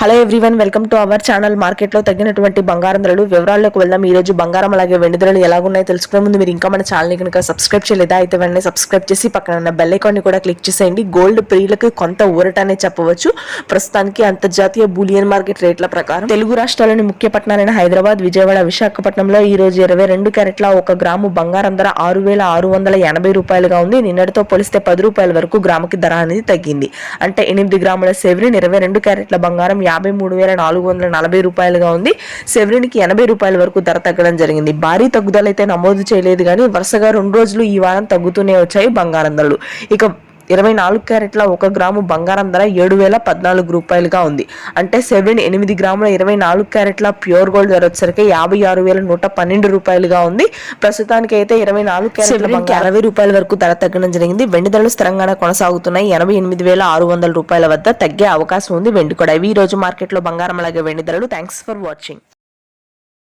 Hello everyone, welcome to our channel. Market లో తగ్గినటువంటి బంగారం ధరలు వివరాల్లోకి వెళ్దాం. ఈ రోజు బంగారం అలాగే వెండి ధరలు ఎలాగున్నాయో తెలుసుకునే ముందు మీరు ఇంకా మన ఛానల్ ని కనుక సబ్స్క్రైబ్ చేయలేదా అయితే వెంటనే సబ్స్క్రైబ్ చేసి పక్కన ఉన్న బెల్ ఐకాన్ ని కూడా క్లిక్ చేసేయండి. గోల్డ్ ప్రియులకు కొంత ఊరటనే చెప్పవచ్చు. ప్రస్తుతానికి అంతర్జాతీయ బులియన్ మార్కెట్ రేట్ల ప్రకారం తెలుగు రాష్ట్రాల్లోని ముఖ్య పట్టణాలైన హైదరాబాద్, విజయవాడ, విశాఖపట్నంలో ఈ రోజు 22 క్యారెట్ల 1 గ్రాము బంగారం ధర 6,680 రూపాయలుగా ఉంది. నిన్నటితో పోలిస్తే 10 రూపాయల వరకు గ్రాముకి ధర అనేది తగ్గింది. అంటే 8 గ్రాముల సెవెరిన్ 22 క్యారెట్ల బంగారం 53,440 రూపాయలుగా ఉంది. సెవెరిన్కి 80 రూపాయల వరకు ధర తగ్గడం జరిగింది. భారీ తగ్గుదల అయితే నమోదు చేయలేదు, కానీ వరుసగా 2 రోజులు ఈ వారం తగ్గుతూనే వచ్చాయి బంగారం ధరలు. ఇక 24 క్యారెట్ల 1 గ్రాము బంగారం ధర 7,014 రూపాయలుగా ఉంది. అంటే సెవెరిన్ 8 గ్రాముల 24 క్యారెట్ల ప్యూర్ గోల్డ్ ధర వచ్చేసరికి 56,112 రూపాయలుగా ఉంది. ప్రస్తుతానికి అయితే 24 క్యారెట్ల 60 రూపాయల వరకు ధర తగ్గడం జరిగింది. వెండి ధరలు స్థిరంగానే కొనసాగుతున్నాయి. 88,600 రూపాయల వద్ద తగ్గే అవకాశం ఉంది వెండి కూడా. ఈ రోజు మార్కెట్ లో బంగారం అలాగే వెండి ధరలు. Thanks for watching.